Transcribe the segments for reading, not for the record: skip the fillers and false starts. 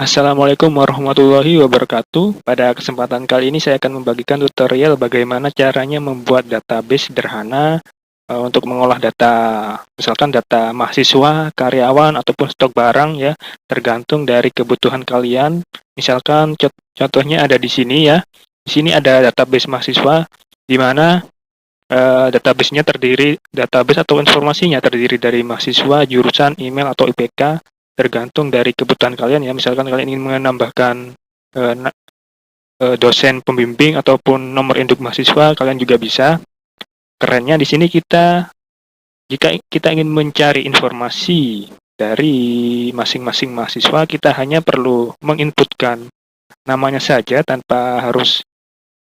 Assalamualaikum warahmatullahi wabarakatuh. Pada kesempatan kali ini saya akan membagikan tutorial bagaimana caranya membuat database sederhana untuk mengolah data, misalkan data mahasiswa, karyawan, ataupun stok barang ya, tergantung dari kebutuhan kalian. Misalkan contohnya ada di sini ya. Di sini ada database mahasiswa di mana database atau informasinya terdiri dari mahasiswa, jurusan, email atau IPK, tergantung dari kebutuhan kalian ya. Misalkan kalian ingin menambahkan eh, dosen pembimbing ataupun nomor induk mahasiswa, kalian juga bisa. Kerennya di sini jika kita ingin mencari informasi dari masing-masing mahasiswa, kita hanya perlu menginputkan namanya saja tanpa harus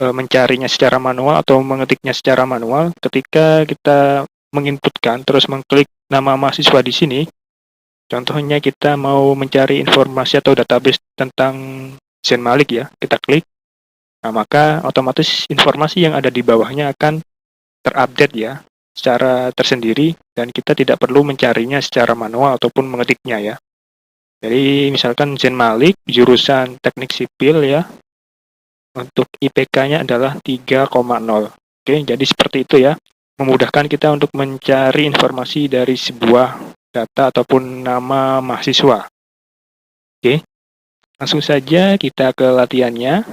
mencarinya secara manual atau mengetiknya secara manual. Ketika kita menginputkan terus mengklik nama mahasiswa di sini, contohnya kita mau mencari informasi atau database tentang Zain Malik ya, kita klik, nah maka otomatis informasi yang ada di bawahnya akan terupdate ya secara tersendiri dan kita tidak perlu mencarinya secara manual ataupun mengetiknya ya. Jadi misalkan Zain Malik jurusan Teknik Sipil ya, untuk IPK-nya adalah 3,0. Oke, jadi seperti itu ya. Memudahkan kita untuk mencari informasi dari sebuah data ataupun nama mahasiswa. Oke, langsung saja kita ke latihannya.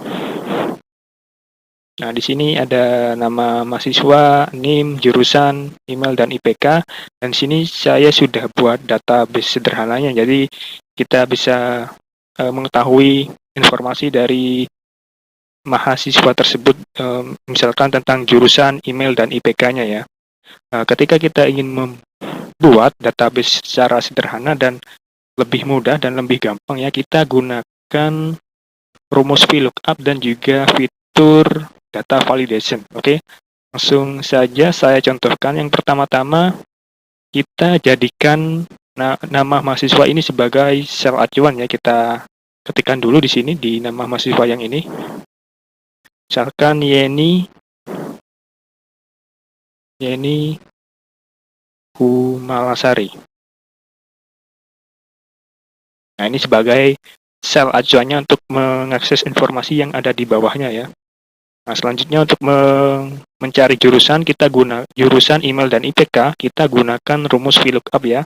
Nah, di sini ada nama mahasiswa, NIM, jurusan, email, dan IPK. Dan sini saya sudah buat database sederhananya. Jadi kita bisa mengetahui informasi dari mahasiswa tersebut, misalkan tentang jurusan, email, dan IPK-nya ya. Nah, ketika kita ingin membuat database secara sederhana dan lebih mudah dan lebih gampang ya, kita gunakan rumus VLOOKUP dan juga fitur data validation. Oke, langsung saja saya contohkan. Yang pertama-tama kita jadikan nama mahasiswa ini sebagai sel acuan ya. Kita ketikkan dulu di sini di nama mahasiswa yang ini. Misalkan Yeni Humalasari. Nah, ini sebagai sel acuannya untuk mengakses informasi yang ada di bawahnya ya. Nah, selanjutnya untuk mencari jurusan, jurusan, email, dan IPK, kita gunakan rumus VLOOKUP ya.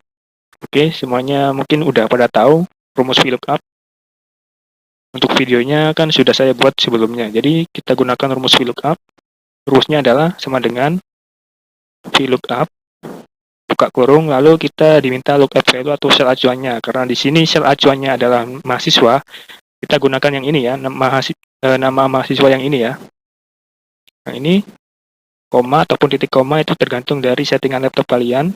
Oke, semuanya mungkin udah pada tahu rumus VLOOKUP. Untuk videonya kan sudah saya buat sebelumnya. Jadi kita gunakan rumus VLOOKUP. Rumusnya adalah sama dengan VLOOKUP buka kurung, lalu kita diminta lookup value atau sel acuannya. Karena di sini sel acuannya adalah mahasiswa, kita gunakan yang ini ya, nama mahasiswa yang ini ya. Nah, ini koma ataupun titik koma itu tergantung dari settingan laptop kalian.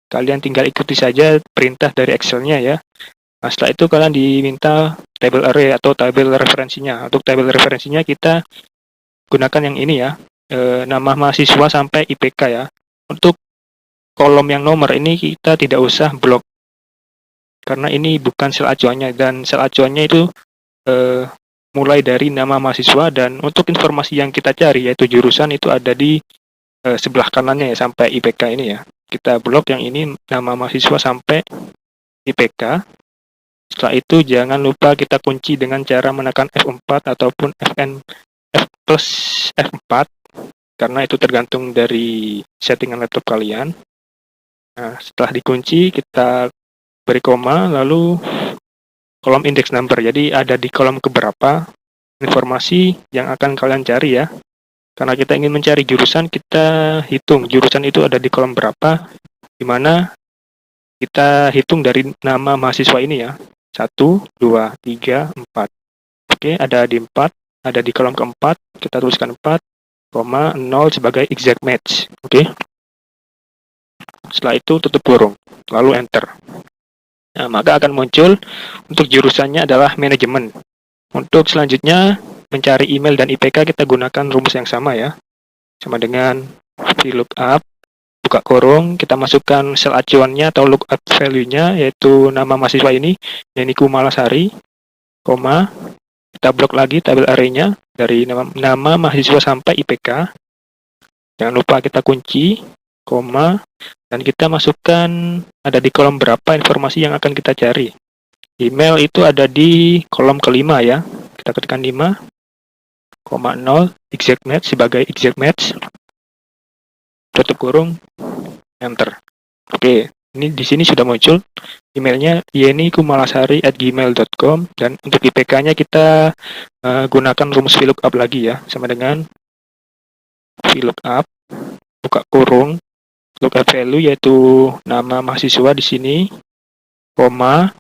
Kalian tinggal ikuti saja perintah dari Excel-nya ya. Nah, setelah itu kalian diminta table array atau tabel referensinya. Untuk tabel referensinya kita gunakan yang ini ya, nama mahasiswa sampai IPK ya. Untuk kolom yang nomor ini kita tidak usah blok, karena ini bukan sel acuannya, dan sel acuannya itu mulai dari nama mahasiswa, dan untuk informasi yang kita cari yaitu jurusan itu ada di sebelah kanannya ya, sampai IPK ini ya. Kita blok yang ini nama mahasiswa sampai IPK. Setelah itu jangan lupa kita kunci dengan cara menekan F4 ataupun F plus F4, karena itu tergantung dari settingan laptop kalian. Nah, setelah dikunci kita beri koma, lalu kolom index number. Jadi ada di kolom keberapa informasi yang akan kalian cari ya. Karena kita ingin mencari jurusan, kita hitung jurusan itu ada di kolom berapa, di mana kita hitung dari nama mahasiswa ini ya. 1, 2, 3, 4. Oke, ada di 4, ada di kolom keempat, kita tuliskan 4, 0 sebagai exact match. Oke. Setelah itu tutup kurung, lalu enter. Nah, maka akan muncul untuk jurusannya adalah manajemen. Untuk selanjutnya mencari email dan IPK kita gunakan rumus yang sama ya. Sama dengan VLOOKUP, buka kurung, kita masukkan sel acuannya atau lookup value-nya yaitu nama mahasiswa ini, Yeni Humalasari, koma, kita blok lagi tabel array-nya dari nama mahasiswa sampai IPK. Jangan lupa kita kunci, koma, dan kita masukkan ada di kolom berapa informasi yang akan kita cari. Email itu ada di kolom kelima ya. Kita ketikkan 5,0 exact match sebagai exact match. Tutup kurung, enter. Oke, ini di sini sudah muncul emailnya yenikumalasari@gmail.com, dan untuk IPK-nya kita gunakan rumus VLOOKUP lagi ya, sama dengan VLOOKUP, buka kurung, lookup value yaitu nama mahasiswa di sini, koma,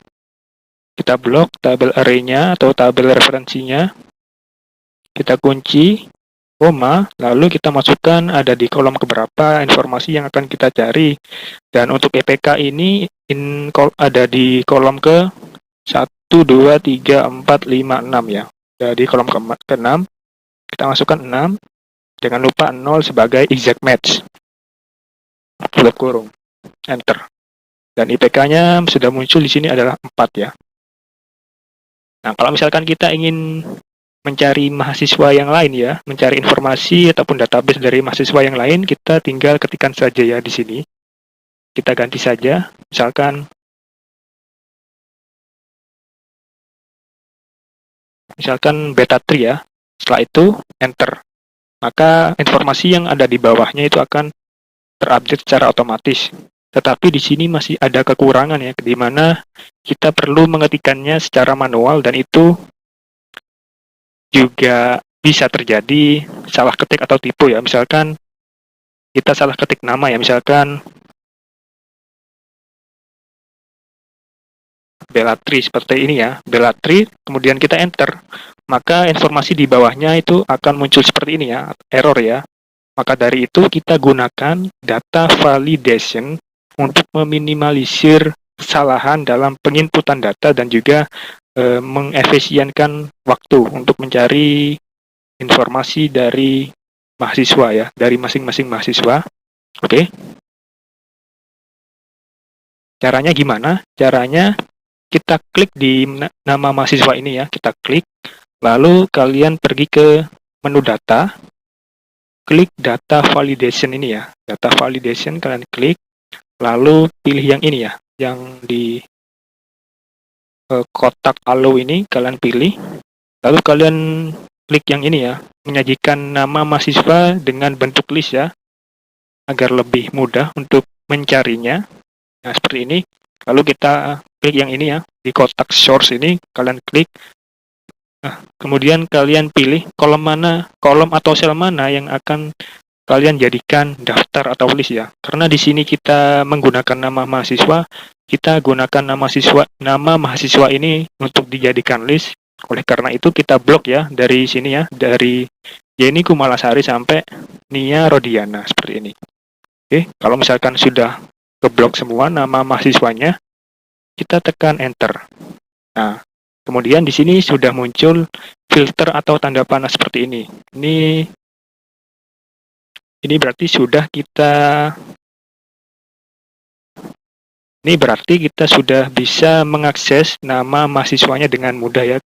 kita blok tabel array-nya atau tabel referensinya, kita kunci, koma, lalu kita masukkan ada di kolom keberapa informasi yang akan kita cari. Dan untuk EPK ini ada di kolom ke 1, 2, 3, 4, 5, 6 ya. Jadi kolom ke-6, kita masukkan 6, jangan lupa 0 sebagai exact match. Tutup kurung, enter. Dan IPK-nya sudah muncul di sini adalah 4 ya. Nah, kalau misalkan kita ingin mencari mahasiswa yang lain ya, mencari informasi ataupun database dari mahasiswa yang lain, kita tinggal ketikkan saja ya di sini. Kita ganti saja, misalkan beta 3 ya. Setelah itu enter. Maka informasi yang ada di bawahnya itu akan terupdate secara otomatis. Tetapi di sini masih ada kekurangan ya, di mana kita perlu mengetikkannya secara manual, dan itu juga bisa terjadi salah ketik atau tipu ya. Misalkan kita salah ketik nama ya, misalkan Belatri seperti ini ya, Belatri, kemudian kita enter, maka informasi di bawahnya itu akan muncul seperti ini ya, error ya. Maka dari itu kita gunakan data validation untuk meminimalisir kesalahan dalam penginputan data dan juga mengefisienkan waktu untuk mencari informasi dari mahasiswa ya, dari masing-masing mahasiswa. Oke. Caranya gimana? Caranya kita klik di nama mahasiswa ini ya, kita klik, lalu kalian pergi ke menu data, klik data validation ini ya, data validation kalian klik, lalu pilih yang ini ya, yang di kotak alo ini kalian pilih, lalu kalian klik yang ini ya, menyajikan nama mahasiswa dengan bentuk list ya, agar lebih mudah untuk mencarinya. Nah, seperti ini. Lalu kita klik yang ini ya, di kotak source ini, kalian klik. Nah, kemudian kalian pilih kolom atau sel mana yang akan kalian jadikan daftar atau list ya. Karena di sini kita menggunakan nama mahasiswa, kita gunakan nama mahasiswa ini untuk dijadikan list. Oleh karena itu kita blok ya dari sini ya, dari Yeni Kumalasari sampai Nia Rodiana seperti ini. Oke, kalau misalkan sudah keblok semua nama mahasiswanya, kita tekan enter. Nah, kemudian di sini sudah muncul filter atau tanda panah seperti ini. Ini berarti kita sudah bisa mengakses nama mahasiswanya dengan mudah ya.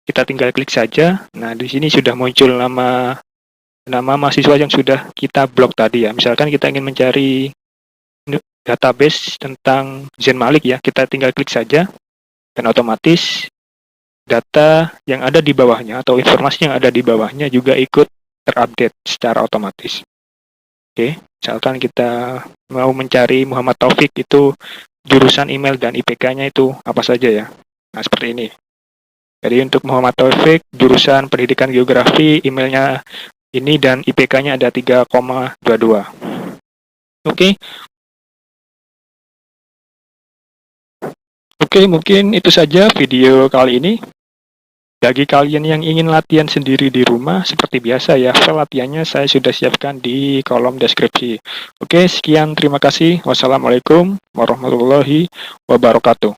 Kita tinggal klik saja. Nah, di sini sudah muncul nama mahasiswa yang sudah kita blok tadi ya. Misalkan kita ingin mencari database tentang Zain Malik ya, kita tinggal klik saja, dan otomatis data yang ada di bawahnya atau informasi yang ada di bawahnya juga ikut terupdate secara otomatis. Oke, misalkan kita mau mencari Muhammad Taufik, itu jurusan email dan IPK-nya itu apa saja ya. Nah, seperti ini. Jadi untuk Muhammad Taufik, jurusan pendidikan geografi, emailnya ini, dan IPK-nya ada 3,22. Oke. Oke, mungkin itu saja video kali ini. Bagi kalian yang ingin latihan sendiri di rumah, seperti biasa ya, file latihannya saya sudah siapkan di kolom deskripsi. Oke, sekian, terima kasih. Wassalamualaikum warahmatullahi wabarakatuh.